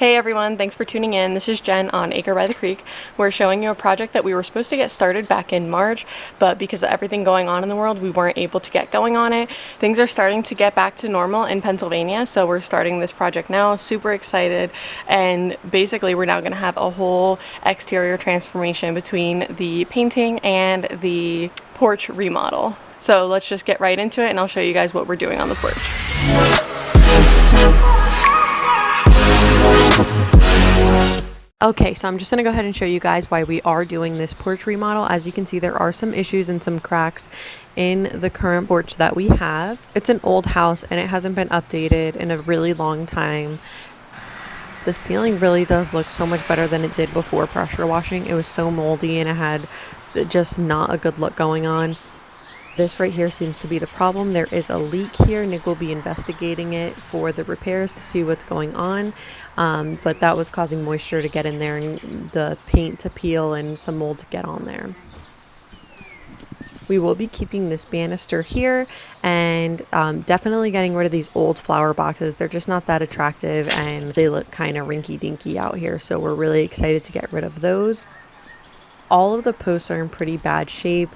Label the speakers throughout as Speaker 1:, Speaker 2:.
Speaker 1: Hey everyone, thanks for tuning in. This is Jen on Acre by the Creek. We're showing you a project that we were supposed to get started back in March, but because of everything going on in the world, we weren't able to get going on it. Things are starting to get back to normal in Pennsylvania, so we're starting this project now. Super excited, and basically we're now going to have a whole exterior transformation between the painting and the porch remodel. So let's just get right into it and I'll show you guys what we're doing on the porch. Okay, so I'm just going to go ahead and show you guys why we are doing this porch remodel. As you can see, there are some issues and some cracks in the current porch that we have. It's an old house and it hasn't been updated in a really long time. The ceiling really does look so much better than it did before pressure washing. It was so moldy and it had just not a good look going on. This right here seems to be the problem. There is a leak here. Nick will be investigating it for the repairs to see what's going on. But that was causing moisture to get in there and the paint to peel and some mold to get on there. We will be keeping this banister here and definitely getting rid of these old flower boxes. They're just not that attractive and they look kind of rinky-dinky out here. So we're really excited to get rid of those. All of the posts are in pretty bad shape.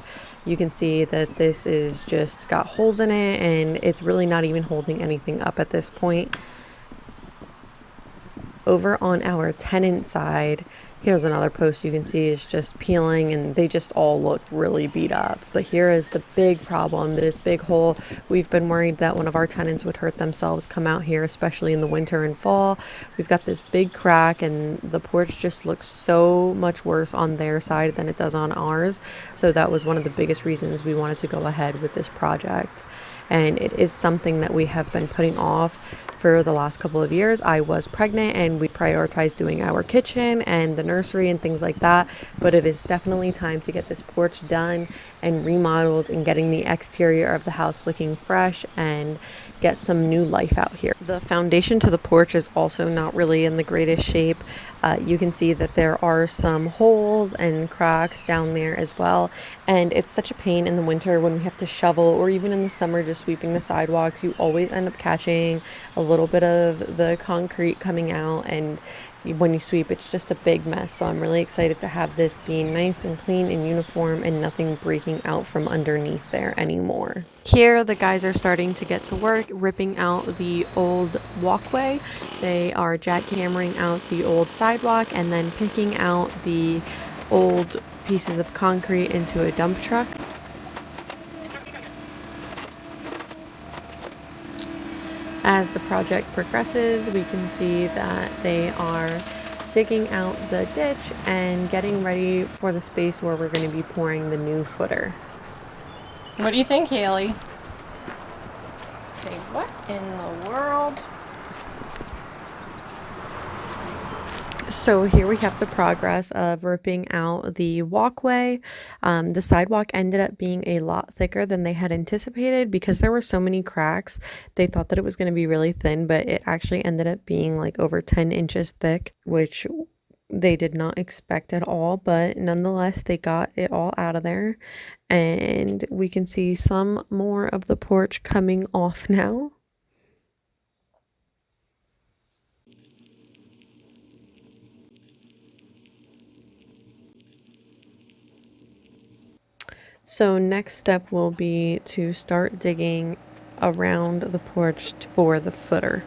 Speaker 1: You can see that this is just got holes in it and it's really not even holding anything up at this point. Over on our tenant side, here's another post you can see is just peeling and they just all look really beat up. But here is the big problem, this big hole. We've been worried that one of our tenants would hurt themselves come out here, especially in the winter and fall. We've got this big crack and the porch just looks so much worse on their side than it does on ours. So that was one of the biggest reasons we wanted to go ahead with this project. And it is something that we have been putting off for the last couple of years. I was pregnant and we prioritized doing our kitchen and the nursery and things like that, but it is definitely time to get this porch done and remodeled and getting the exterior of the house looking fresh and get some new life out here. The foundation to the porch is also not really in the greatest shape. You can see that there are some holes and cracks down there as well, and it's such a pain in the winter when we have to shovel, or even in the summer just sweeping the sidewalks. You always end up catching a little bit of the concrete coming out, and when you sweep it's just a big mess. So I'm really excited to have this being nice and clean and uniform and nothing breaking out from underneath there anymore. Here the guys are starting to get to work ripping out the old walkway. They are jackhammering out the old sidewalk and then picking out the old pieces of concrete into a dump truck. As the project progresses, we can see that they are digging out the ditch and getting ready for the space where we're going to be pouring the new footer. What do you think, Haley? Say what in the world? So here we have the progress of ripping out the walkway. The sidewalk ended up being a lot thicker than they had anticipated because there were so many cracks. They thought that it was going to be really thin, but it actually ended up being like over 10 inches thick, which they did not expect at all. But nonetheless, they got it all out of there. And we can see some more of the porch coming off now. So next step will be to start digging around the porch for the footer.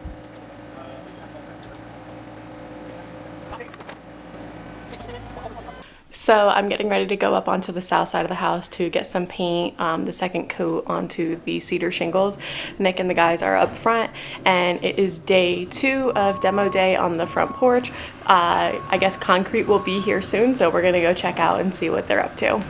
Speaker 1: So I'm getting ready to go up onto the south side of the house to get some paint, the second coat onto the cedar shingles. Nick and the guys are up front and it is day 2 of demo day on the front porch. I guess concrete will be here soon, so we're gonna go check out and see what they're up to.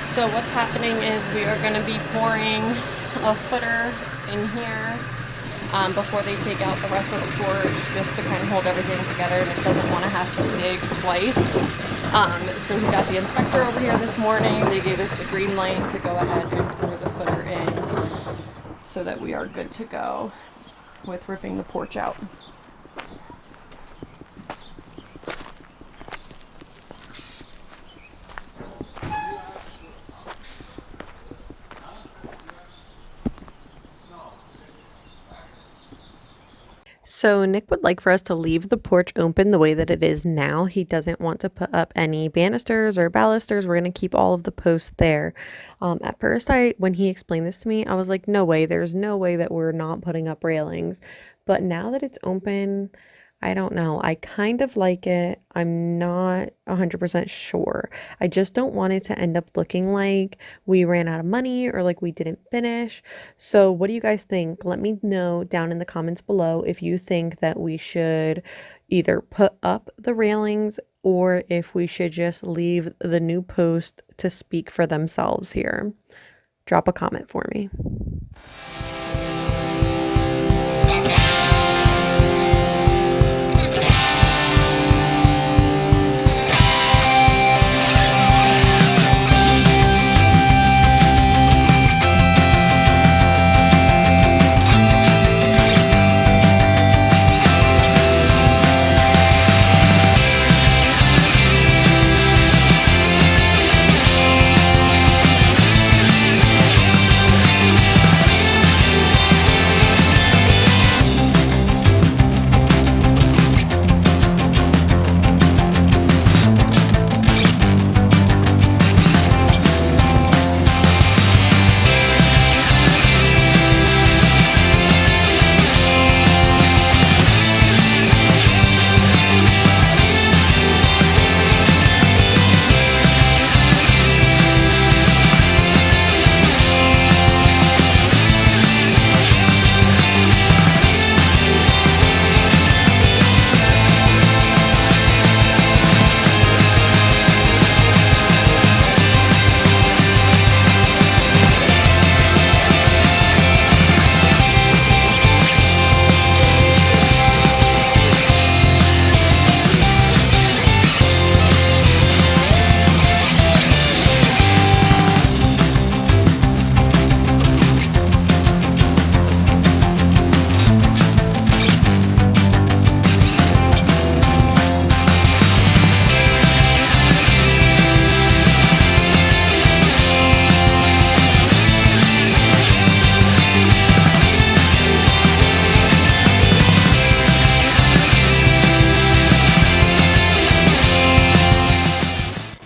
Speaker 1: So what's happening is we are going to be pouring a footer in here before they take out the rest of the porch, just to kind of hold everything together. Nick doesn't want to have to dig twice. So we got the inspector over here this morning. They gave us the green light to go ahead and pour the footer in so that we are good to go with ripping the porch out. So Nick would like for us to leave the porch open the way that it is now. He doesn't want to put up any banisters or balusters. We're going to keep all of the posts there. At first, when he explained this to me, I was like, no way. There's no way that we're not putting up railings. But now that it's open, I don't know. I kind of like it. I'm not 100% sure. I just don't want it to end up looking like we ran out of money or like we didn't finish. So what do you guys think? Let me know down in the comments below if you think that we should either put up the railings or if we should just leave the new post to speak for themselves here. Drop a comment for me.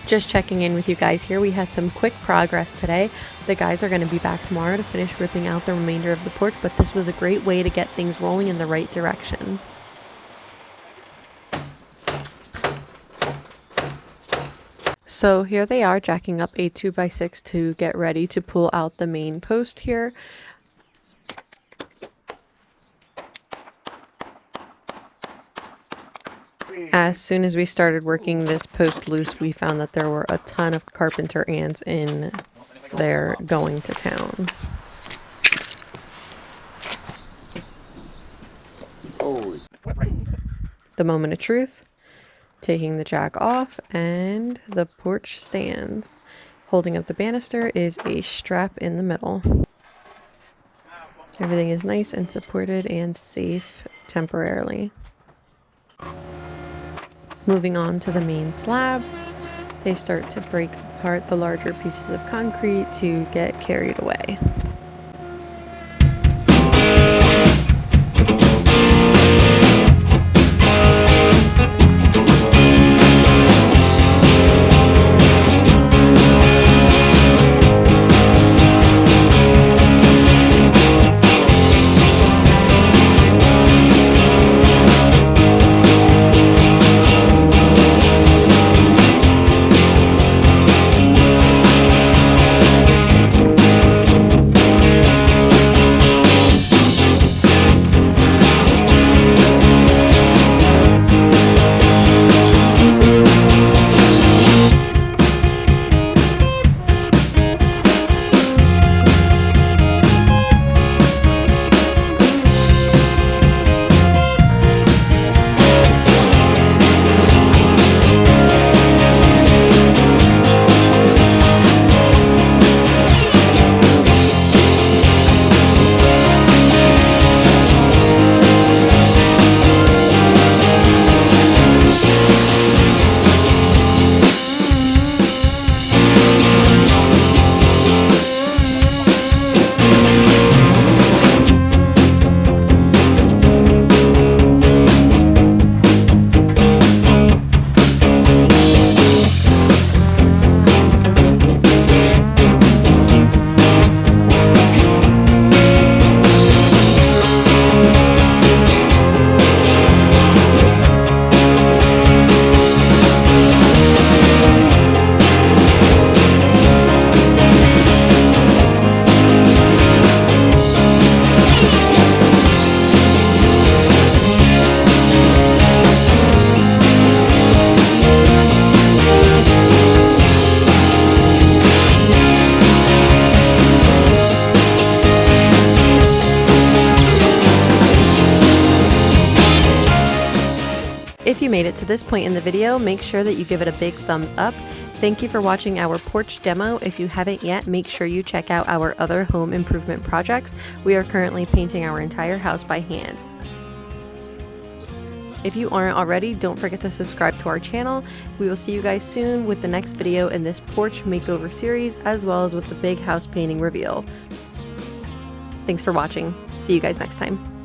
Speaker 1: Just checking in with you guys here. We had some quick progress today. The guys are going to be back tomorrow to finish ripping out the remainder of the porch, but this was a great way to get things rolling in the right direction. So here they are jacking up a 2x6 to get ready to pull out the main post here. As soon as we started working this post loose, we found that there were a ton of carpenter ants in there going to town. The moment of truth, taking the jack off, and the porch stands. Holding up the banister is a strap in the middle. Everything is nice and supported and safe temporarily. Moving on to the main slab, they start to break apart the larger pieces of concrete to get carried away. you made it to this point in the video, make sure that you give it a big thumbs up. Thank you for watching our porch demo. If you haven't yet, make sure you check out our other home improvement projects. We are currently painting our entire house by hand. If you aren't already, don't forget to subscribe to our channel. We will see you guys soon with the next video in this porch makeover series, as well as with the big house painting reveal. Thanks for watching. See you guys next time.